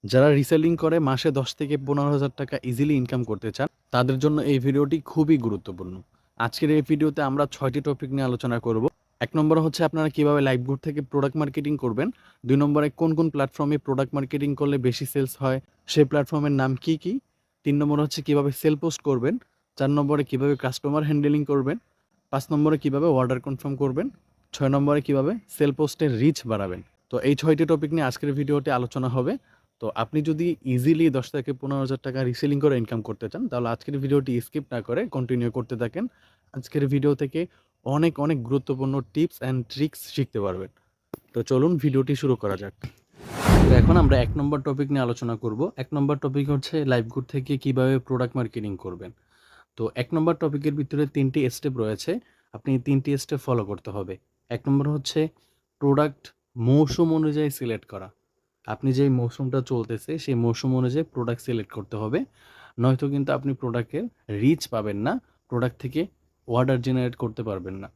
যারা রিসেলিং করে মাসে ১০ থেকে ১৫,০০০ টাকা ইজিলি ইনকাম করতে চান, তাদের জন্য এই ভিডিওটি খুবই গুরুত্বপূর্ণ। আজকের এই ভিডিওতে আমরা ৬টি টপিক নিয়ে আলোচনা করব। ১ নম্বরে হচ্ছে আপনারা কিভাবে লাইভগুড থেকে প্রোডাক্ট মার্কেটিং করবেন। ২ নম্বরে কোন প্ল্যাটফর্মে প্রোডাক্ট মার্কেটিং করলে বেশি সেলস হয়, সেই প্ল্যাটফর্মের নাম কি, কি? ৩ নম্বরে হচ্ছে কিভাবে সেল পোস্ট করবেন। ৪ নম্বরে কিভাবে কাস্টমার হ্যান্ডেলিং করবেন। ৫ নম্বরে কিভাবে অর্ডার কনফার্ম করবেন। ৬ নম্বরে কিভাবে সেল পোস্টের রিচ বাড়াবেন। তো এই ৬টি টপিক নিয়ে আজকের ভিডিওতে আলোচনা হবে। তো আপনি যদি ইজিলি ১০ থেকে ১৫,০০০ টাকা রিসেলিং করে ইনকাম করতে চান, তাহলে আজকের ভিডিওটি স্কিপ না করে কন্টিনিউ করতে থাকেন। আজকের ভিডিও থেকে অনেক গুরুত্বপূর্ণ টিপস অ্যান্ড ট্রিক্স শিখতে পারবেন। তো চলুন ভিডিওটি শুরু করা যাক। তো এখন আমরা ১ নম্বর টপিক নিয়ে আলোচনা করব। ১ নম্বর টপিক হচ্ছে লাইভগুড থেকে কিভাবে প্রোডাক্ট মার্কেটিং করবেন। তো ১ নম্বর টপিকের ভিতরে ৩টি স্টেপ রয়েছে। আপনি ৩টি স্টেপ ফলো করতে হবে। ১ নম্বর হচ্ছে প্রোডাক্ট মৌসুম অনুযায়ী সিলেক্ট করা। আপনি যেই মৌসুমটা চলতেছে, সেই মৌসুম অনুযায়ী প্রোডাক্ট সিলেক্ট করতে হবে। নয়তো কিন্তু আপনি প্রোডাক্টের রিচ পাবেন না, প্রোডাক্ট থেকে অর্ডার জেনারেট করতে পারবেন না।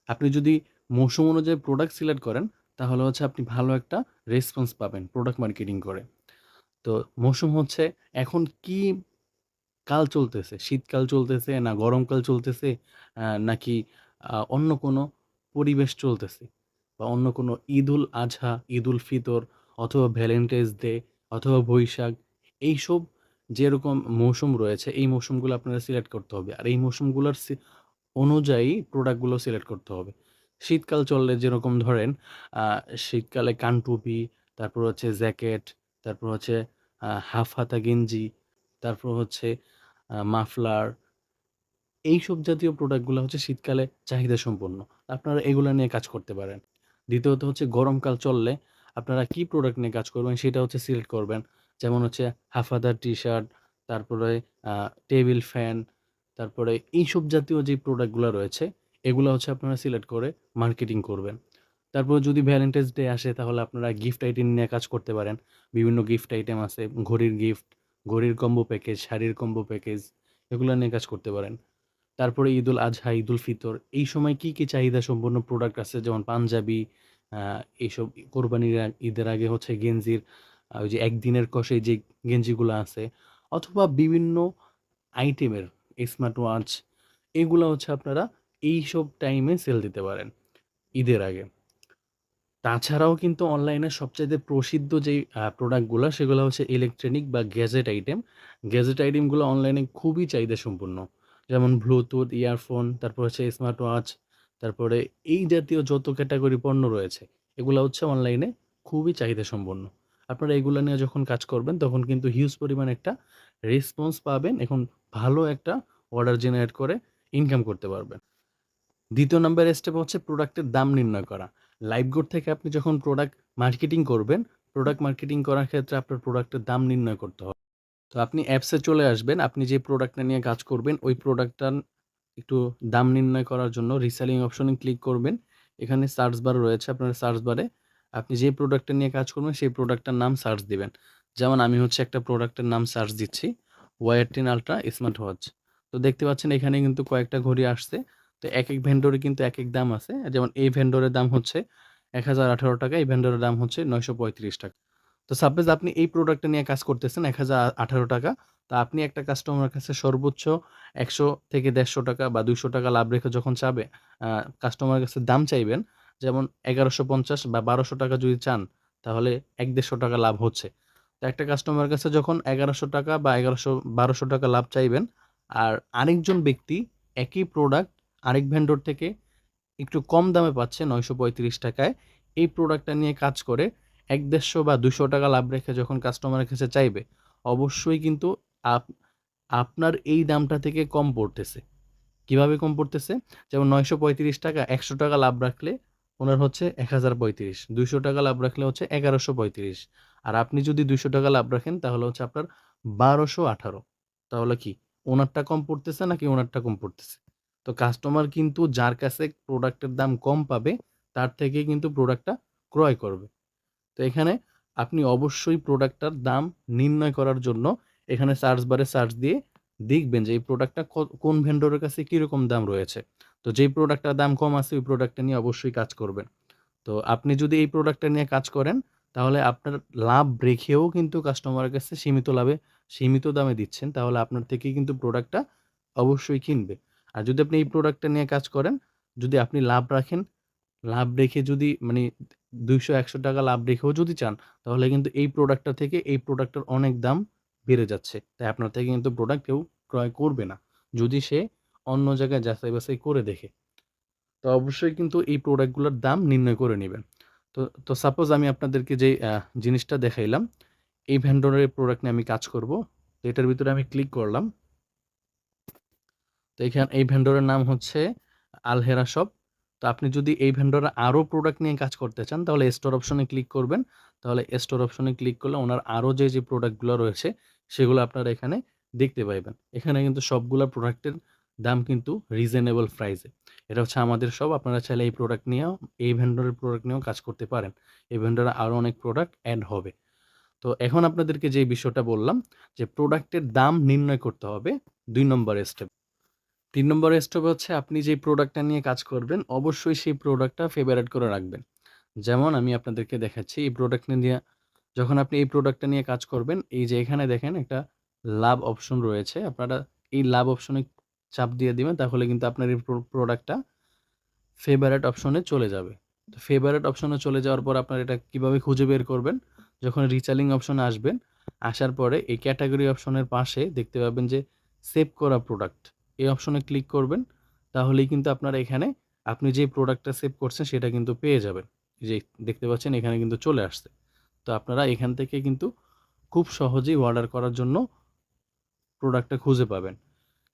আপনি যদি মৌসুম অনুযায়ী প্রোডাক্ট সিলেক্ট করেন, তাহলে হচ্ছে আপনি ভালো একটা রেসপন্স পাবেন প্রোডাক্ট মার্কেটিং করে। তো মৌসুম হচ্ছে এখন কি কাল চলতেছে? শীতকাল চলতেছে না গরমকাল চলতেছে, নাকি অন্য কোনো পরিবেশ চলতেছে বা অন্য কোনো ঈদুল আজহা, ঈদুল ফিতর অথবা ভ্যালেন্টাইন্স ডে অথবা বৈশাখ, এইসব যেরকম মৌসুম রয়েছে, এই মৌসুমগুলো আপনারা সিলেক্ট করতে হবে। আর এই মৌসুমগুলোর অনুযায়ী প্রোডাক্টগুলো সিলেক্ট করতে হবে। শীতকাল চললে যেরকম ধরেন আ শীতকালে কানটুপি, তারপর হচ্ছে জ্যাকেট, তারপর হচ্ছে হাফ হাতা গেঞ্জি, তারপর হচ্ছে মাফলার, এইসব জাতীয় প্রোডাক্টগুলো হচ্ছে শীতকালে চাহিদা সম্পন্ন। আপনারা এগুলা নিয়ে কাজ করতে পারেন। দ্বিতীয়ত হচ্ছে গরমকাল চললে আপনারা কি প্রোডাক্ট নিয়ে কাজ করবেন সেটা হচ্ছে সিলেক্ট করবেন। যেমন হচ্ছে হাফাদার টি-শার্ট, তারপরে আ টেবিল ফ্যান, তারপরে এইসব জাতীয় যে প্রোডাক্টগুলা রয়েছে, এগুলা হচ্ছে আপনারা সিলেক্ট করে মার্কেটিং করবেন। তারপর যদি ভ্যালেন্টাইন্স ডে আসে, তাহলে আপনারা গিফট আইটেম নিয়ে কাজ করতে পারেন। বিভিন্ন গিফট আইটেম আছে, ঘড়ির গিফট, ঘড়ির কম্বো প্যাকেজ, শাড়ির কম্বো প্যাকেজ, এগুলা নিয়ে কাজ করতে পারেন। তারপরে ঈদুল আজহা, ঈদুল ফিতর, এই সময় কি চাহিদা সম্পন্ন প্রোডাক্ট আছে, যেমন পাঞ্জাবি, আ এইসব কোরবানির ঈদের আগে হচ্ছে গেঞ্জির ওই যে একদিনের কষে যে গেঞ্জিগুলা আছে, অথবা বিভিন্ন আইটেমের স্মার্ট ওয়াচ, এগুলা হচ্ছে আপনারা এইসব টাইমে সেল দিতে পারেন ঈদের আগে। তাছাড়াও কিন্তু অনলাইনে সবচাইতে প্রসিদ্ধ যেই প্রোডাক্টগুলা, সেগুলা হচ্ছে ইলেকট্রনিক বা গ্যাজেট আইটেম। গ্যাজেট আইটেমগুলো অনলাইনে খুবই চাহিদা সম্পন্ন। যেমন ব্লুটুথ, ইয়ারফোন, তারপর হচ্ছে স্মার্ট ওয়াচ, তারপরে এই জাতীয় যত ক্যাটাগরি পণ্য রয়েছে, এগুলা হচ্ছে অনলাইনে খুবই চাহিদা সম্পন্ন। আপনারা এগুলা নিয়ে যখন কাজ করবেন, তখন কিন্তু হিউজ পরিমাণ একটা রেসপন্স পাবেন। এখন ভালো একটা অর্ডার জেনারেট করে ইনকাম করতে পারবেন। ২য় নাম্বার স্টেপ হচ্ছে প্রোডাক্টের দাম নির্ণয় করা। লাইভগুড থেকে আপনি যখন প্রোডাক্ট মার্কেটিং করবেন, প্রোডাক্ট মার্কেটিং করার ক্ষেত্রে আপনার প্রোডাক্টের দাম নির্ণয় করতে হবে। তো আপনি অ্যাপসে চলে আসবেন। আপনি যে প্রোডাক্টটা নিয়ে কাজ করবেন, ওই প্রোডাক্টটার একটু দাম নির্ণয় করার জন্য রিসেলিং অপশনে ক্লিক করবেন। এখানে সার্চ বার রয়েছে। আপনার সার্চ বারে আপনি যে প্রোডাক্টটা নিয়ে কাজ করবেন, সেই প্রোডাক্টটার নাম সার্চ দিবেন। যেমন আমি হচ্ছে একটা প্রোডাক্টের নাম সার্চ দিচ্ছি, ওয়ার 10 আল্ট্রা স্মার্ট ওয়াচ। তো দেখতে পাচ্ছেন এখানে কিন্তু কয়েকটা ঘড়ি আসছে। তো একেক ভেন্ডরে কিন্তু একেক দাম আছে। যেমন এই ভেন্ডরের দাম হচ্ছে ৳১,০১৮, এই ভেন্ডরের দাম হচ্ছে ৳৯৩৫। তো সাপোজ আপনি এই প্রোডাক্টটা নিয়ে কাজ করতেছেন ৳১,০১৮। তো আপনি একটা কাস্টমারের কাছে সর্বোচ্চ ৳১০০ থেকে ৳১৫০ বা ৳২০০ লাভ রেখে যখন চাবে আ কাস্টমারের কাছে দাম চাইবেন, যেমন ৳১১৫০ বা ৳১২০০ যদি চান, তাহলে ৳১-১৫০ লাভ হচ্ছে। তো একটা কাস্টমারের কাছে যখন ৳১১০০ বা ৳১২০০ লাভ চাইবেন, আর আরেকজন ব্যক্তি একই প্রোডাক্ট আরেক ভেন্ডর থেকে একটু কম দামে পাচ্ছে ৳৯৩৫ য়, এই প্রোডাক্টটা নিয়ে কাজ করে ৳১-১৫০ বা ৳২০০ লাভ রেখে যখন কাস্টমারের কাছে চাইবে, অবশ্যই কিন্তু আপ আপনার এই দামটা থেকে কম পড়তেছে। কিভাবে কম পড়তেছে? যেমন ৳৯৩৫, ৳১০০ লাভ রাখলে উনার হচ্ছে ১,০৩৫, ৳২০০ লাভ রাখলে হচ্ছে ১,১৩৫। আর আপনি যদি ৳২০০ লাভ রাখেন, তাহলে হচ্ছে আপনার ১,২১৮। তাহলে কি উনারটা কম পড়তেছে নাকি উনারটা কম পড়তেছে? তো কাস্টমার কিন্তু যার কাছে প্রোডাক্টের দাম কম পাবে, তার থেকেই কিন্তু প্রোডাক্টটা ক্রয় করবে। তো এখানে আপনি অবশ্যই প্রোডাক্টটার দাম নির্ণয় করার জন্য এখানে সার্চ বারে সার্চ দিয়ে দেখবেন যে এই প্রোডাক্টটা কোন ভেন্ডরের কাছে কিরকম দাম রয়েছে। তো যেই প্রোডাক্টটার দাম কম আছে, ওই প্রোডাক্টটা নিয়ে অবশ্যই কাজ করবেন। তো আপনি যদি এই প্রোডাক্টটা নিয়ে কাজ করেন, তাহলে আপনার লাভ রেখেও কিন্তু কাস্টমারের কাছে সীমিত লাভে, সীমিত দামে দিচ্ছেন। তাহলে আপনার থেকে কিন্তু প্রোডাক্টটা অবশ্যই কিনবে। আর যদি আপনি এই প্রোডাক্টটা নিয়ে কাজ করেন, যদি আপনি লাভ রাখেন, লাভ রেখে যদি মানে ৳২০০-১০০ লাভ রেখেও যদি চান, তাহলে কিন্তু এই প্রোডাক্টটা থেকে এই প্রোডাক্টের অনেক দাম বেড়ে যাচ্ছে। তাই আপনার থেকে কিন্তু প্রোডাক্ট কেউ ক্রয় করবে না। যদি সে অন্য জায়গায় যাচাই-বাছাই করে দেখে। তো অবশ্যই কিন্তু এই প্রোডাক্টগুলোর দাম নির্ণয় করে নিবেন। তো সাপোজ আমি আপনাদেরকে যেই জিনিসটা দেখাইলাম, এই ভেন্ডরের প্রোডাক্ট নিয়ে আমি কাজ করব। তো এটার ভিতরে আমি ক্লিক করলাম। তো এই ভেন্ডরের নাম হচ্ছে আলহেরা শপ। তো আপনি যদি এই ভেন্ডরের আরও প্রোডাক্ট নিয়ে কাজ করতে চান, তাহলে স্টোর অপশনে ক্লিক করবেন। তাহলে স্টোর অপশনে ক্লিক করলে ওনার আরও যে প্রোডাক্টগুলো রয়েছে, সেগুলো আপনারা এখানে দেখতে পাইবেন। এখানে কিন্তু সবগুলা প্রোডাক্টের দাম কিন্তু রিজনেবল প্রাইসে। এটা হচ্ছে আমাদের শপ। আপনারা চাইলে এই প্রোডাক্ট নিয়েও, এই ভেন্ডরের প্রোডাক্ট নিয়েও কাজ করতে পারেন। এই ভেন্ডরে আরও অনেক প্রোডাক্ট এড হবে। তো এখন আপনাদেরকে যে বিষয়টা বললাম যে প্রোডাক্টের দাম নির্ণয় করতে হবে ২ নম্বর স্টেপ। ৩ নম্বর স্টেপ হচ্ছে আপনি যেই প্রোডাক্টটা নিয়ে কাজ করবেন, অবশ্যই সেই প্রোডাক্টটা ফেভারাইট করে রাখবেন। যেমন আমি আপনাদেরকে দেখাচ্ছি এই প্রোডাক্ট নিয়ে যখন আপনি এই প্রোডাক্টটা নিয়ে কাজ করবেন, এই যে এখানে দেখেন একটা লাভ অপশন রয়েছে। আপনারা এই লাভ অপশনে চাপ দিয়ে দিবেন, তাহলে কিন্তু আপনার এই প্রোডাক্টটা ফেভারাইট অপশনে চলে যাবে। তো ফেভারাইট অপশনে চলে যাওয়ার পর আপনারা এটা কিভাবে খুঁজে বের করবেন? যখন রিসেলিং অপশনে আসবেন, আসার পরে এই ক্যাটেগরি অপশনের পাশে দেখতে পাবেন যে সেভ করা প্রোডাক্ট। এই অপশনে ক্লিক করবেন। তাহলেই কিন্তু আপনারা এখানে আপনি যে প্রোডাক্টটা সেভ করছেন সেটা কিন্তু পেয়ে যাবেন। এই যে দেখতে পাচ্ছেন এখানে কিন্তু চলে আসছে। তো আপনারা এখান থেকে কিন্তু খুব সহজেই অর্ডার করার জন্য প্রোডাক্টটা খুঁজে পাবেন।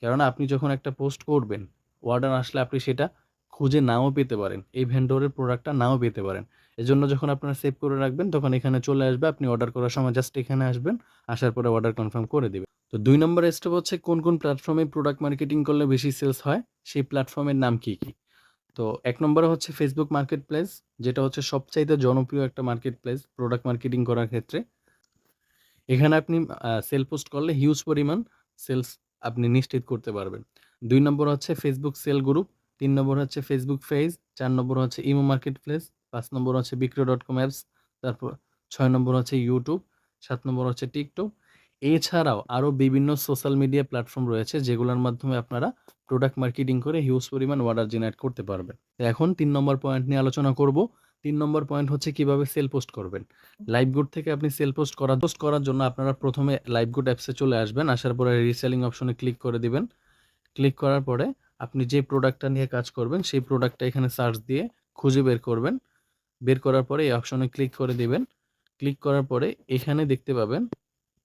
কেননা আপনি যখন একটা পোস্ট করবেন, অর্ডার আসলে আপনি সেটা খুঁজে নাও পেতে পারেন। এই ভেন্ডরের প্রোডাক্টটা নাও পেতে পারেন। এজন্য যখন আপনারা সেভ করে রাখবেন, তখন এখানে চলে আসবে। আপনি অর্ডার করার সময় জাস্ট এখানে আসবেন। আসার পরে অর্ডার কনফার্ম করে দিবেন। তো ২ নম্বর স্টেপ হচ্ছে কোন প্ল্যাটফর্মে প্রোডাক্ট মার্কেটিং করলে বেশি সেলস হয়, সেই প্ল্যাটফর্মের নাম কি? তো ১ নম্বরে হচ্ছে Facebook মার্কেটপ্লেস, যেটা হচ্ছে সবচাইতে জনপ্রিয় একটা মার্কেটপ্লেস প্রোডাক্ট মার্কেটিং করার ক্ষেত্রে। এখানে আপনি সেল পোস্ট করলে হিউজ পরিমাণ সেলস আপনি নিশ্চিত করতে পারবেন। ২ নম্বর হচ্ছে Facebook সেল গ্রুপ, ৩ নম্বর হচ্ছে Facebook পেজ, ৪ নম্বর হচ্ছে ইমো মার্কেটপ্লেস, ৫ নম্বর হচ্ছে বিক্রয়.com অ্যাপস, তারপর ৬ নম্বর হচ্ছে YouTube, ৭ নম্বর হচ্ছে TikTok। এছাড়াও আরও বিভিন্ন সোশ্যাল মিডিয়া প্ল্যাটফর্ম রয়েছে যেগুলোর মাধ্যমে আপনারা প্রোডাক্ট মার্কেটিং করে হিউজ পরিমাণ অর্ডার জেনারেট করতে পারবেন। এখন ৩ নম্বর পয়েন্ট নিয়ে আলোচনা করব। ৩ নম্বর পয়েন্ট হচ্ছে কিভাবে সেল পোস্ট করবেন। লাইভগুড থেকে আপনি সেল পোস্ট করার জন্য আপনারা প্রথমে লাইভগুড অ্যাপসে চলে আসবেন। আসার পরে রিসেলিং অপশনে ক্লিক করে দিবেন। ক্লিক করার পরে আপনি যে প্রোডাক্টটা নিয়ে কাজ করবেন সেই প্রোডাক্টটা এখানে সার্চ দিয়ে খুঁজে বের করবেন। বের করার পরে এই অপশনে ক্লিক করে দিবেন। ক্লিক করার পরে এখানে দেখতে পাবেন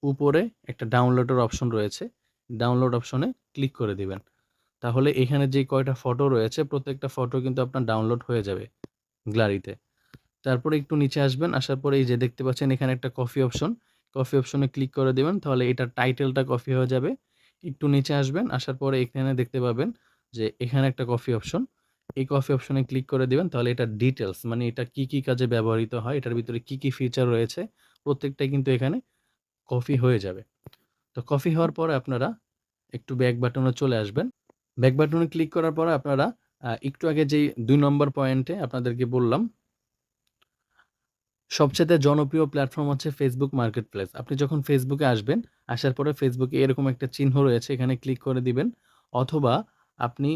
উপরে একটা ডাউনলোডের অপশন রয়েছে। ডাউনলোড অপশনে ক্লিক করে দিবেন। তাহলে এখানে যে কয়টা ফটো রয়েছে প্রত্যেকটা ফটো কিন্তু আপনার ডাউনলোড হয়ে যাবে গ্যালারিতে। তারপরে একটু নিচে আসবেন। আসার পরে এই যে দেখতে পাচ্ছেন এখানে একটা কফি অপশন। কফি অপশনে ক্লিক করে দিবেন। তাহলে এটার টাইটেলটা কফি হয়ে যাবে। একটু নিচে আসবেন। আসার পরে এখানে দেখতে পাবেন যে এখানে একটা কফি অপশন। এই কফি অপশনে ক্লিক করে দিবেন। তাহলে এটার ডিটেইলস মানে এটা কি কাজে ব্যবহৃত হয়, এটার ভিতরে কি ফিচার রয়েছে প্রত্যেকটাই কিন্তু এখানে কফি হয়ে যাবে। তো কফি হওয়ার পরে আপনারা একটু ব্যাক বাটনে চলে আসবেন। ব্যাক বাটনে ক্লিক করার পরে আপনারা একটু আগে যেই ২ নম্বর পয়েন্টে আপনাদেরকে বললাম সবচাইতে জনপ্রিয় প্ল্যাটফর্ম হচ্ছে Facebook মার্কেটপ্লেস। আপনি যখন Facebook এ আসবেন, আসার পরে Facebook এ এরকম একটা চিহ্ন রয়েছে, এখানে ক্লিক করে দিবেন। অথবা আপনি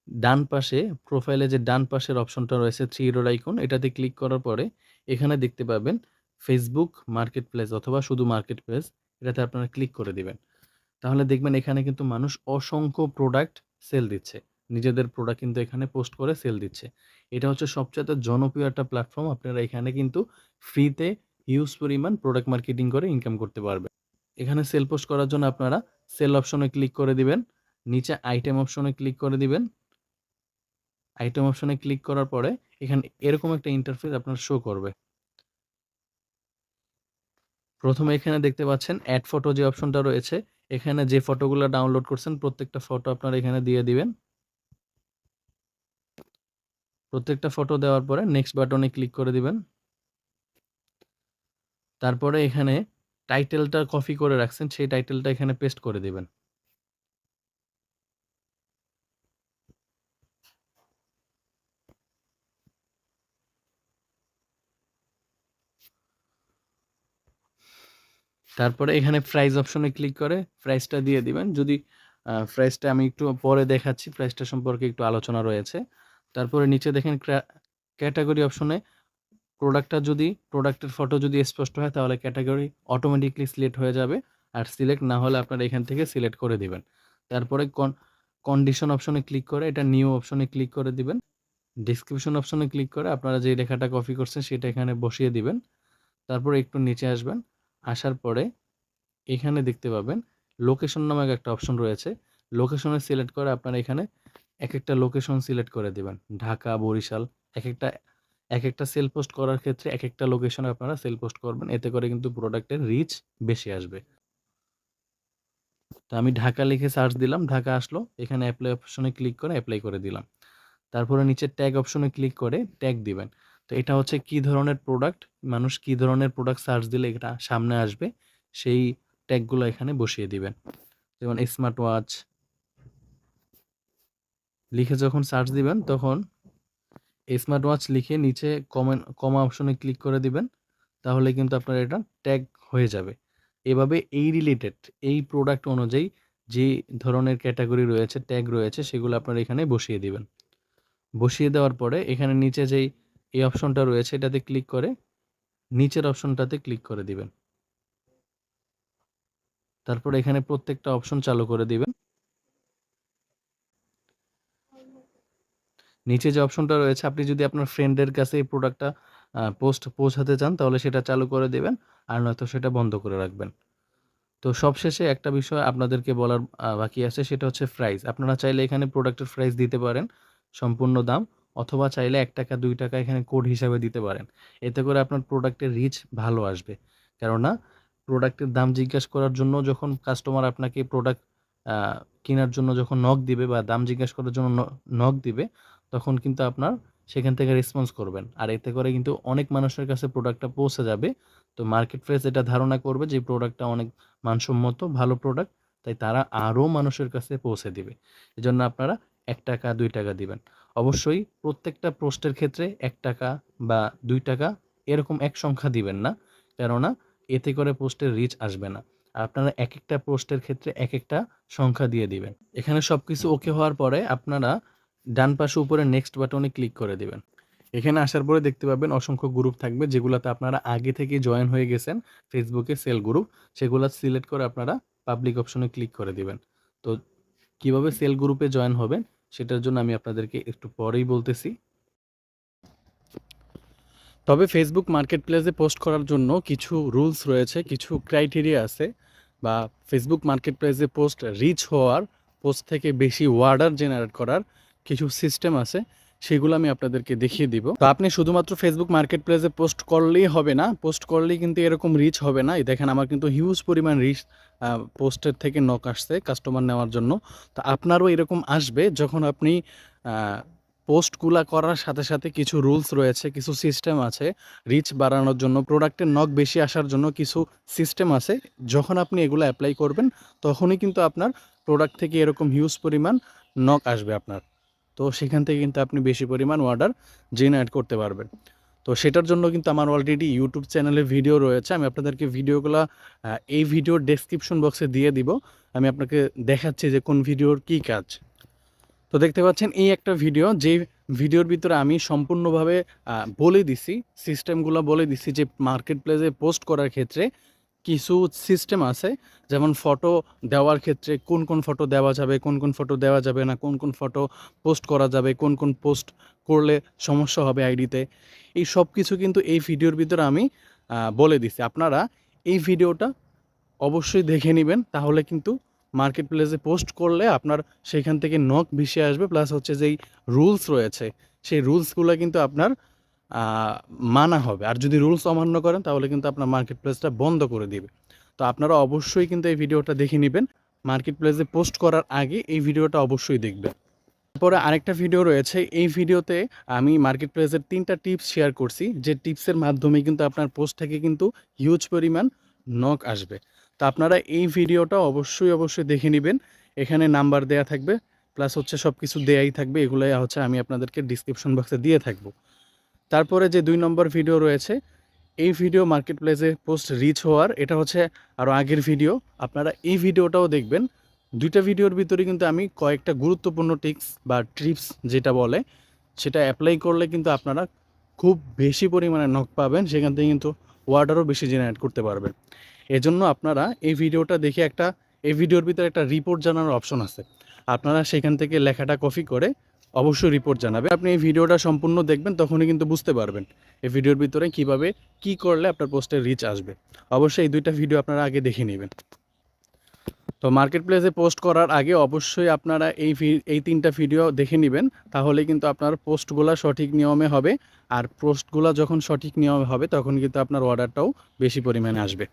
ডান পাশে প্রোফাইলে যে ডান পাশের অপশনটা রয়েছে 3 এরোর আইকন, এটাতে ক্লিক করার পরে এখানে দেখতে পাবেন Facebook মার্কেটপ্লেস অথবা শুধু মার্কেটপ্লেস, এটাতে আপনারা ক্লিক করে দিবেন। তাহলে দেখবেন এখানে কিন্তু মানুষ অসংখ্য প্রোডাক্ট সেল দিচ্ছে। নিজেদের প্রোডাক্ট কিন্তু এখানে পোস্ট করে সেল দিচ্ছে। এটা হচ্ছে সবচাইতে জনপ্রিয় একটা প্ল্যাটফর্ম। আপনারা এখানে কিন্তু ফ্রিতে হিউজ পরিমাণ প্রোডাক্ট মার্কেটিং করে ইনকাম করতে পারবেন। এখানে সেল পোস্ট করার জন্য আপনারা সেল অপশনে ক্লিক করে দিবেন। নিচে আইটেম অপশনে ক্লিক করে দিবেন। আইটেম অপশনে ক্লিক করার পরে এখানে এরকম একটা ইন্টারফেস আপনার শো করবে। প্রথমে এখানে দেখতে পাচ্ছেন এড ফটো যে অপশনটা রয়েছে, এখানে যে ফটোগুলো ডাউনলোড করছেন প্রত্যেকটা ফটো আপনারা এখানে দিয়ে দিবেন। প্রত্যেকটা ফটো দেওয়ার পরে নেক্সট বাটনে ক্লিক করে দিবেন। তারপরে এখানে টাইটেলটা কপি করে রাখছেন, সেই টাইটেলটা এখানে পেস্ট করে দিবেন। তারপরে এখানে প্রাইস অপশনে ক্লিক করে প্রাইসটা দিয়ে দিবেন। যদি প্রাইসটা আমি একটু পরে দেখাচ্ছি, প্রাইসটা সম্পর্কে একটু আলোচনা রয়েছে। তারপরে নিচে দেখেন ক্যাটাগরি অপশনে প্রোডাক্টের ফটো যদি স্পষ্ট হয় তাহলে ক্যাটাগরি অটোমেটিকলি সিলেক্ট হয়ে যাবে। আর সিলেক্ট না হলে আপনারা এখান থেকে সিলেক্ট করে দিবেন। তারপরে কন্ডিশন অপশনে ক্লিক করে এটা নিউ অপশনে ক্লিক করে দিবেন। ডেসক্রিপশন অপশনে ক্লিক করে আপনারা যে লেখাটা কপি করছেন সেটা এখানে বসিয়ে দিবেন। তারপরে একটু নিচে আসবেন। আসার পরে এখানে দেখতে পাবেন লোকেশন নামক একটা অপশন রয়েছে। লোকেশনে সিলেক্ট করে আপনারা এখানে একেকটা লোকেশন সিলেক্ট করে দিবেন। ঢাকা, বরিশাল একেকটা সেল পোস্ট করার ক্ষেত্রে একেকটা লোকেশনে আপনারা সেল পোস্ট করবেন। এতে করে কিন্তু প্রোডাক্টের রিচ বেশি আসবে। তো আমি ঢাকা লিখে সার্চ দিলাম, ঢাকা আসলো। এখানে এপ্লাই অপশনে ক্লিক করে এপ্লাই করে দিলাম। তারপরে নিচে ট্যাগ অপশনে ক্লিক করে ট্যাগ দিবেন। তো এটা হচ্ছে কি ধরনের প্রোডাক্ট, মানুষ কি ধরনের প্রোডাক্ট সার্চ দিলে এটা সামনে আসবে সেই ট্যাগগুলো এখানে বসিয়ে দিবেন। যেমন স্মার্ট ওয়াচ লিখে যখন সার্চ দিবেন তখন স্মার্ট ওয়াচ লিখে নিচে কমা অপশনে ক্লিক করে দিবেন। তাহলে কিন্তু আপনার এটা ট্যাগ হয়ে যাবে। এভাবে এই রিলেটেড এই প্রোডাক্ট অনুযায়ী যে ধরনের ক্যাটাগরি রয়েছে, ট্যাগ রয়েছে সেগুলো আপনারা এখানে বসিয়ে দিবেন। বসিয়ে দেওয়ার পরে এখানে নিচে যেই এই অপশনটা রয়েছে এটাতে ক্লিক করে নিচের অপশনটাতে ক্লিক করে দিবেন। তারপরে এখানে প্রত্যেকটা অপশন চালু করে দিবেন। নিচে যে অপশনটা রয়েছে আপনি যদি আপনার ফ্রেন্ডের কাছে এই প্রোডাক্টটা পোস্ট পৌঁছাতে চান তাহলে সেটা চালু করে দিবেন, আর নয়তো সেটা বন্ধ করে রাখবেন। তো সবশেষে একটা বিষয় আপনাদেরকে বলার বাকি আছে, সেটা হচ্ছে প্রাইস। আপনারা চাইলে এখানে প্রোডাক্টের প্রাইস দিতে পারেন সম্পূর্ণ দাম, অথবা চাইলে ৳১ ৳২ এখানে কোড হিসাবে দিতে পারেন। এতে করে আপনার প্রোডাক্টের রিচ ভালো আসবে। কেননা প্রোডাক্টের দাম জিজ্ঞেস করার জন্য যখন কাস্টমার আপনাকে প্রোডাক্ট আ কেনার জন্য যখন নক দিবে বা দাম জিজ্ঞেস করার জন্য নক দিবে, তখন কিন্তু আপনার সেখান থেকে রেসপন্স করবেন। আর এতে করে কিন্তু অনেক মানুষের কাছে প্রোডাক্টটা পৌঁছে যাবে। তো মার্কেট প্লেস এটা ধারণা করবে যে প্রোডাক্টটা অনেক মানসম্মত, ভালো প্রোডাক্ট, তাই তারা আরও মানুষের কাছে পৌঁছে দিবে। এজন্য আপনারা ৳১ ৳২ দিবেন। অবশ্যই প্রত্যেকটা পোস্টের ক্ষেত্রে ৳১ বা ৳২ এরকম এক সংখ্যা দিবেন না। কেননা এতে করে পোস্টের রিচ আসবে না। আপনারা একেকটা পোস্টের ক্ষেত্রে একেকটা সংখ্যা দিয়ে দিবেন। এখানে সবকিছু ওকে হওয়ার পরে আপনারা ডান পাশে উপরে নেক্সট বাটনে ক্লিক করে দিবেন। এখানে আসার পরে দেখতে পাবেন অসংখ্য গ্রুপ থাকবে যেগুলাতে আপনারা আগে থেকে জয়েন হয়ে গেছেন। ফেসবুকে সেল গ্রুপ, সেগুলা সিলেক্ট করে আপনারা পাবলিক অপশনে ক্লিক করে দিবেন। তো কিভাবে সেল গ্রুপে জয়েন হবেন সেটার জন্য আমি আপনাদেরকে একটু পরেই বলতেছি। তবে ফেসবুক মার্কেট প্লেসে পোস্ট করার জন্য কিছু রুলস রয়েছে, কিছু ক্রাইটেরিয়া আছে, বা ফেসবুক মার্কেট প্লেসে পোস্ট রিচ হওয়ার, পোস্ট থেকে বেশি অর্ডার জেনারেট করার কিছু সিস্টেম আছে, সেগুলো আমি আপনাদেরকে দেখিয়ে দিব। তো আপনি শুধুমাত্র ফেসবুক মার্কেট প্লেসে পোস্ট করলেই হবে না, পোস্ট করলেই কিন্তু এরকম রিচ হবে না। এই দেখেন আমার কিন্তু হিউজ পরিমাণ রিচ পোস্টের থেকে নক আসছে কাস্টমার নেওয়ার জন্য। তো আপনারও এরকম আসবে যখন আপনি পোস্টগুলা করার সাথে সাথে কিছু রুলস রয়েছে, কিছু সিস্টেম আছে রিচ বাড়ানোর জন্য, প্রোডাক্টের নক বেশি আসার জন্য কিছু সিস্টেম আছে। যখন আপনি এগুলো অ্যাপ্লাই করবেন তখনই কিন্তু আপনার প্রোডাক্ট থেকে এরকম হিউজ পরিমাণ নক আসবে আপনার। তো সেখান থেকে কিন্তু আপনি বেশি পরিমাণ অর্ডার জেনারেট করতে পারবেন। তো সেটার জন্য কিন্তু আমার অলরেডি ইউটিউব চ্যানেলে ভিডিও রয়েছে। আমি আপনাদেরকে ভিডিওগুলা এই ভিডিওর ডেসক্রিপশন বক্সে দিয়ে দিব। আমি আপনাকে দেখাচ্ছি যে কোন ভিডিওর কী কাজ। তো দেখতে পাচ্ছেন এই একটা ভিডিও, যে ভিডিওর ভিতরে আমি সম্পূর্ণভাবে বলে দিছি, সিস্টেমগুলো বলে দিছি যে মার্কেট প্লেসে পোস্ট করার ক্ষেত্রে কিছু সিস্টেম আছে। যেমন ফটো দেওয়ার ক্ষেত্রে কোন কোন ফটো দেওয়া যাবে, কোন কোন ফটো দেওয়া যাবে না, কোন কোন ফটো পোস্ট করা যাবে, কোন কোন পোস্ট করলে সমস্যা হবে আইডিতে, এই সব কিছু কিন্তু এই ভিডিওর ভিতরে আমি বলে দিছি। আপনারা এই ভিডিওটা অবশ্যই দেখে নেবেন, তাহলে কিন্তু মার্কেট প্লেসে পোস্ট করলে আপনার সেখান থেকে নক ভেসে আসবে। প্লাস হচ্ছে যেই রুলস রয়েছে সেই রুলসগুলো কিন্তু আপনার মানা হবে। আর যদি রুলস অমান্য করেন তাহলে কিন্তু আপনার মার্কেট প্লেসটা বন্ধ করে দিবে। তো আপনারা অবশ্যই কিন্তু এই ভিডিওটা দেখে নেবেন। মার্কেট প্লেসে পোস্ট করার আগে এই ভিডিওটা অবশ্যই দেখবেন। তারপরে আরেকটা ভিডিও রয়েছে, এই ভিডিওতে আমি মার্কেট প্লেসের 3টা টিপস শেয়ার করছি, যে টিপসের মাধ্যমে কিন্তু আপনার পোস্ট থেকে কিন্তু হিউজ পরিমাণ নক আসবে। তো আপনারা এই ভিডিওটা অবশ্যই দেখে নেবেন। এখানে নাম্বার দেয়া থাকবে, প্লাস হচ্ছে সব কিছু দেয়াই থাকবে। এগুলাই হচ্ছে আমি আপনাদেরকে ডিসক্রিপশন বক্সে দিয়ে থাকবো। তারপরে যে 2 নম্বর ভিডিও রয়েছে, এই ভিডিও মার্কেট প্লেসে পোস্ট রিচ হওয়ার এটা হচ্ছে আরও আগের ভিডিও, আপনারা এই ভিডিওটাও দেখবেন। দুইটা ভিডিওর ভিতরে কিন্তু আমি কয়েকটা গুরুত্বপূর্ণ টিপস বা ট্রিপস যেটা বলে সেটা অ্যাপ্লাই করলে কিন্তু আপনারা খুব বেশি পরিমাণে নক পাবেন, সেখান থেকে কিন্তু অর্ডারও বেশি জেনারেট করতে পারবেন। এজন্য আপনারা এই ভিডিওটা দেখে এই ভিডিওর ভিতরে একটা রিপোর্ট জানানোর অপশন আছে, আপনারা সেখান থেকে লেখাটা কপি করে অবশ্যই রিপোর্ট জানাবেন। আপনি এই ভিডিওটা সম্পূর্ণ দেখবেন, তখনই কিন্তু বুঝতে পারবেন এই ভিডিওর ভিতরে কিভাবে কি করলে আপনার পোস্টের রিচ আসবে। অবশ্যই এই দুইটা ভিডিও আপনারা আগে দেখে নেবেন। তো মার্কেট প্লেসে পোস্ট করার আগে অবশ্যই আপনারা এই তিনটা ভিডিও দেখে নেবেন, তাহলে কিন্তু আপনার পোস্টগুলো সঠিক নিয়মে হবে। আর পোস্টগুলো যখন সঠিক নিয়মে হবে তখন কিন্তু আপনার অর্ডারটাও বেশি পরিমাণে আসবে।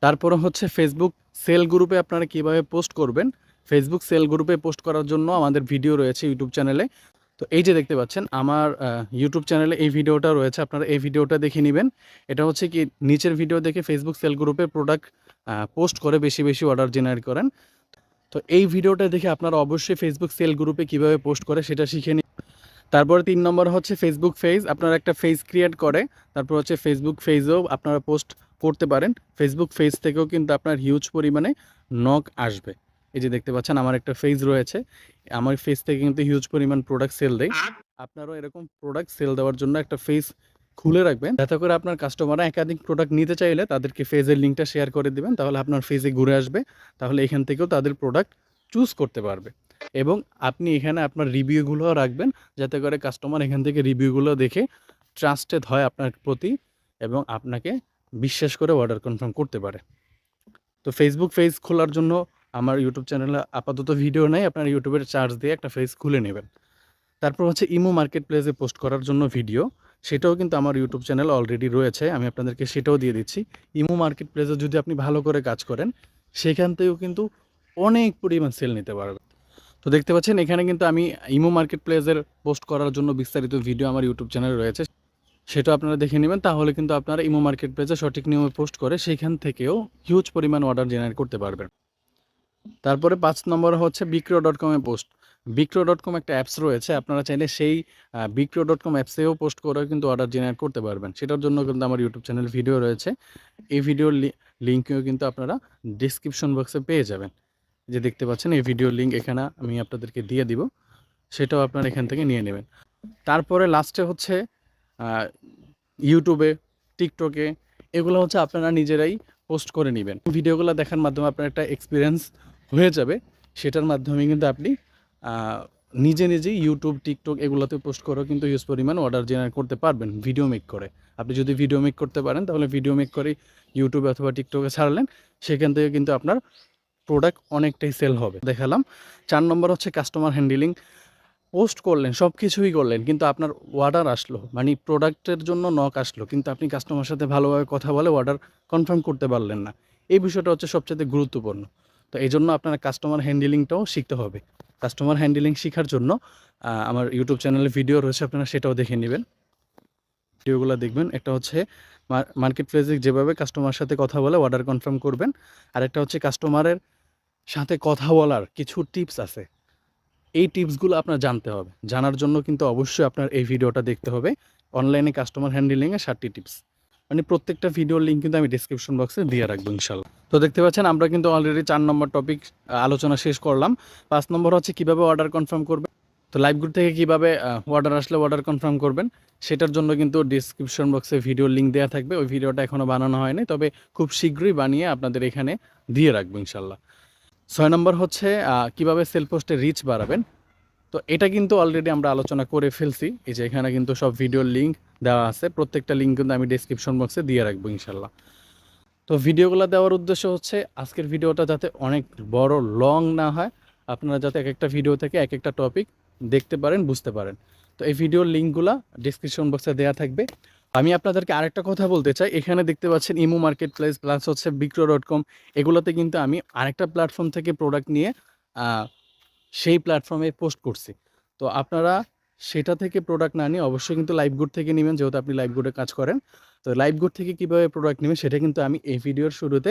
তারপরে হচ্ছে ফেসবুক সেল গ্রুপে আপনারা কিভাবে পোস্ট করবেন। ফেসবুক সেল গ্রুপে পোস্ট করার জন্য আমাদের ভিডিও রয়েছে ইউটিউব চ্যানেলে। তো এই যে দেখতে পাচ্ছেন আমার ইউটিউব চ্যানেলে এই ভিডিওটা রয়েছে, আপনারা এই ভিডিওটা দেখে নেবেন। এটা হচ্ছে কি নিচের ভিডিও দেখে ফেসবুক সেল গ্রুপে প্রোডাক্ট পোস্ট করে বেশি বেশি অর্ডার জেনারেট করেন। তো এই ভিডিওটা দেখে আপনারা অবশ্যই ফেসবুক সেল গ্রুপে কিভাবে পোস্ট করে সেটা শিখে নিন। তারপরে 3 নম্বর হচ্ছে ফেসবুক পেজ, আপনারা একটা পেজ ক্রিয়েট করে তারপর হচ্ছে ফেসবুক পেজেও আপনারা পোস্ট করতে পারেন। ফেসবুক পেজ থেকেও কিন্তু আপনার হিউজ পরিমাণে নক আসবে। এই যে দেখতে পাচ্ছেন আমার একটা পেজ রয়েছে, আমার পেজ থেকে কিন্তু হিউজ পরিমাণ প্রোডাক্ট সেল দেয়। আপনারাও এরকম প্রোডাক্ট সেল দেওয়ার জন্য একটা পেজ খুলে রাখবেন, যাতে করে আপনার কাস্টমাররা একাধিক প্রোডাক্ট নিতে চাইলে তাদেরকে পেজের লিঙ্কটা শেয়ার করে দিবেন, তাহলে আপনার পেজে ঘুরে আসবে, তাহলে এখান থেকেও তাদের প্রোডাক্ট চুজ করতে পারবে। এবং আপনি এখানে আপনার রিভিউগুলোও রাখবেন, যাতে করে কাস্টমার এখান থেকে রিভিউগুলো দেখে ট্রাস্টেড হয় আপনার প্রতি এবং আপনাকে বিশ্বাস করে অর্ডার কনফার্ম করতে পারে। তো ফেসবুক পেজ খোলার জন্য আমার ইউটিউব চ্যানেলে আপাতত ভিডিও নেই, আপনার ইউটিউবের চার্জ দিয়ে একটা পেজ খুলে নেবেন। তারপর হচ্ছে ইমো মার্কেট প্লেসে পোস্ট করার জন্য ভিডিও, সেটাও কিন্তু আমার ইউটিউব চ্যানেল অলরেডি রয়েছে, আমি আপনাদেরকে সেটাও দিয়ে দিচ্ছি। ইমো মার্কেট প্লেসে যদি আপনি ভালো করে কাজ করেন সেখান থেকেও কিন্তু অনেক পরিমাণ সেল নিতে পারবেন। তো দেখতে পাচ্ছেন এখানে কিন্তু আমি ইমো মার্কেট প্লেসের পোস্ট করার জন্য বিস্তারিত ভিডিও আমার ইউটিউব চ্যানেলে রয়েছে, সেটা আপনারা দেখে নেবেন, তাহলে কিন্তু আপনারা ইমো মার্কেট প্লেসে সঠিক নিয়মে পোস্ট করে সেখান থেকেও হিউজ পরিমাণ অর্ডার জেনারেট করতে পারবেন। তারপরে 5 নম্বর হচ্ছে বিক্রয়.com-এ পোস্ট। বিক্রয়.com একটা অ্যাপস রয়েছে, আপনারা চাইলে সেই বিক্রয়.com অ্যাপসেও পোস্ট করে কিন্তু অর্ডার জেনারেট করতে পারবেন। সেটার জন্য কিন্তু আমার ইউটিউব চ্যানেল ভিডিও রয়েছে, এই ভিডিওর লিঙ্কও কিন্তু আপনারা ডিসক্রিপশন বক্সে পেয়ে যাবেন। যে দেখতে পাচ্ছেন এই ভিডিওর লিঙ্ক এখানে আমি আপনাদেরকে দিয়ে দিব, সেটাও আপনারা এখান থেকে নিয়ে নেবেন। তারপরে লাস্টে হচ্ছে ইউটিউবে, টিকটকে, এগুলো হচ্ছে আপনারা নিজেরাই পোস্ট করে নেবেন। ভিডিওগুলো দেখার মাধ্যমে আপনার একটা এক্সপিরিয়েন্স হয়ে যাবে, সেটার মাধ্যমে কিন্তু আপনি নিজেই ইউটিউব, টিকটক এগুলোতে পোস্ট করেও কিন্তু হিউজ পরিমাণ অর্ডার জেনারেট করতে পারবেন ভিডিও মেক করে। আপনি যদি ভিডিও মেক করতে পারেন তাহলে ভিডিও মেক করে ইউটিউবে অথবা টিকটকে ছাড়লেন, সেখান থেকে কিন্তু আপনার প্রোডাক্ট অনেকটাই সেল হবে। দেখালাম। 4 নম্বর হচ্ছে কাস্টমার হ্যান্ডেলিং। পোস্ট করলেন, সব কিছুই করলেন, কিন্তু আপনার অর্ডার আসলো, মানে প্রোডাক্টের জন্য নক আসলো, কিন্তু আপনি কাস্টমার সাথে ভালোভাবে কথা বলে অর্ডার কনফার্ম করতে পারলেন না। এই বিষয়টা হচ্ছে সবচেয়ে গুরুত্বপূর্ণ। তো এই জন্য আপনার কাস্টমার হ্যান্ডেলিংটাও শিখতে হবে। কাস্টমার হ্যান্ডেলিং শেখার জন্য আমার ইউটিউব চ্যানেলে ভিডিও রয়েছে, আপনারা সেটাও দেখে নেবেন। ভিডিওগুলো দেখবেন। একটা হচ্ছে মার্কেট প্লেসে যেভাবে কাস্টমার সাথে কথা বলে অর্ডার কনফার্ম করবেন, আরেকটা হচ্ছে কাস্টমারের সাথে কথা বলার কিছু টিপস আছে, এই টিপসগুলো আপনার জানতে হবে। জানার জন্য কিন্তু অবশ্যই আপনার এই ভিডিওটা দেখতে হবে, অনলাইনে কাস্টমার হ্যান্ডেলিংয়ে 7টি টিপস। মানে প্রত্যেকটা ভিডিওর লিঙ্ক কিন্তু আমি ডিসক্রিপশন বক্সে দিয়ে রাখবো ইনশাল্লাহ। তো দেখতে পাচ্ছেন আমরা কিন্তু অলরেডি 4 নম্বর টপিক আলোচনা শেষ করলাম। 5 নম্বর হচ্ছে কীভাবে অর্ডার কনফার্ম করবেন। তো লাইভ গ্রুপ থেকে কীভাবে অর্ডার আসলে অর্ডার কনফার্ম করবেন, সেটার জন্য কিন্তু ডিসক্রিপশন বক্সে ভিডিওর লিঙ্ক দেওয়া থাকবে। ওই ভিডিওটা এখনও বানানো হয়নি, তবে খুব শীঘ্রই বানিয়ে আপনাদের এখানে দিয়ে রাখবো ইনশাল্লাহ। 6 নম্বর হচ্ছে কীভাবে সেল পোস্টে রিচ বাড়াবেন। তো এটা কিন্তু অলরেডি আমরা আলোচনা করে ফেলছি, এই যে এখানে কিন্তু সব ভিডিওর লিঙ্ক দেওয়া আছে, প্রত্যেকটা লিঙ্ক কিন্তু আমি ডেসক্রিপশন বক্সে দিয়ে রাখবো ইনশাল্লাহ। তো ভিডিওগুলো দেওয়ার উদ্দেশ্য হচ্ছে আজকের ভিডিওটা যাতে অনেক বড় লং না হয়, আপনারা যাতে এক একটা ভিডিও থেকে এক একটা টপিক দেখতে পারেন, বুঝতে পারেন। তো এই ভিডিওর লিঙ্কগুলো ডিসক্রিপশন বক্সে দেওয়া থাকবে। আমি আপনাদেরকে আরেকটা কথা বলতে চাই, এখানে দেখতে পাচ্ছেন ইমো মার্কেট প্লেস প্লাস হচ্ছে বিক্রয়.com, এগুলোতে কিন্তু আমি আরেকটা প্ল্যাটফর্ম থেকে প্রোডাক্ট নিয়ে সেই প্ল্যাটফর্মে পোস্ট করছি। তো আপনারা সেটা থেকে প্রোডাক্ট না নিয়ে অবশ্যই কিন্তু লাইভগুড থেকে নেবেন, যেহেতু আপনি লাইভগুডে কাজ করেন। তো লাইভগুড থেকে কীভাবে প্রোডাক্ট নেবেন সেটা কিন্তু আমি এই ভিডিওর শুরুতে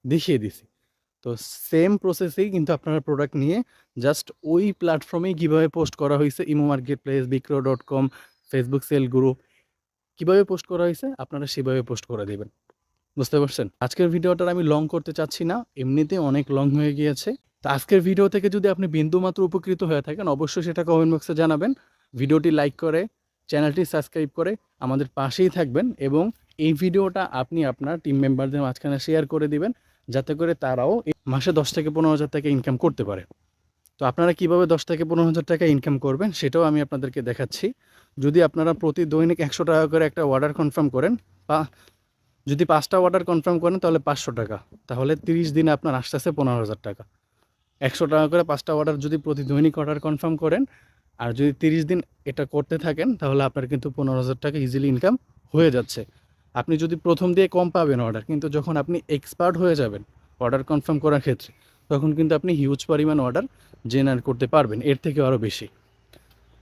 দেখিয়ে দিছি। তো সেম প্রসেসেই কিন্তু আপনারা প্রোডাক্ট নিয়ে জাস্ট ওই প্ল্যাটফর্মেই কীভাবে পোস্ট করা হয়েছে, ইমো মার্কেট প্লেস, বিক্রয়.com, ফেসবুক সেল গ্রুপ, কিভাবে পোস্ট করা হয়েছে আপনারা সেভাবে পোস্ট করে দিবেন। বুঝতে পারছেন? আজকের ভিডিওটা আমি লং করতে চাচ্ছি না। এমনিতেই অনেক লং হয়ে গিয়েছে। তো আজকের ভিডিও থেকে যদি আপনি বিন্দুমাত্র উপকৃত হয়ে থাকেন অবশ্যই সেটা কমেন্ট বক্সে জানাবেন। ভিডিওটি লাইক করে, চ্যানেলটি সাবস্ক্রাইব করে আমাদের পাশেই থাকবেন এবং এই ভিডিওটা আপনি আপনার টিম মেম্বারদের মাঝখানে শেয়ার করে দিবেন, যাতে করে তারাও এই মাসে ১০ থেকে ১৫,০০০ টাকা ইনকাম করতে পারে। তো আপনারা কিভাবে ১০ থেকে ১৫,০০০ টাকা ইনকাম করবেন সেটাও আমি আপনাদেরকে দেখাচ্ছি। যদি আপনারা প্রতি দৈনিক ৳১০০ করে একটা অর্ডার কনফার্ম করেন বা যদি ৫টা অর্ডার কনফার্ম করেন তাহলে ৳৫০০, তাহলে ৩০ দিনে আপনার আসতেছে ৳১৫,০০০ টাকা। ৳১০০ করে ৫টা অর্ডার যদি প্রতি দৈনিক অর্ডার কনফার্ম করেন আর যদি ৩০ দিন এটা করতে থাকেন তাহলে আপনার কিন্তু ৳১৫,০০০ টাকা ইজিলি ইনকাম হয়ে যাচ্ছে। আপনি যদি প্রথম দিয়ে কম পাবেন অর্ডার, কিন্তু যখন আপনি এক্সপার্ট হয়ে যাবেন অর্ডার কনফার্ম করার ক্ষেত্রে, তখন কিন্তু আপনি হিউজ পরিমাণ অর্ডার জেনারেট করতে পারবেন, এর থেকেও আরও বেশি।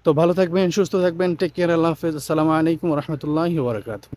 তো ভালো থাকবেন, সুস্থ থাকবেন, টেক কেয়ার, আল্লাহ হাফেজ, আসসালামু আলাইকুম ওয়া রাহমাতুল্লাহি ওয়া বারাকাতুহু।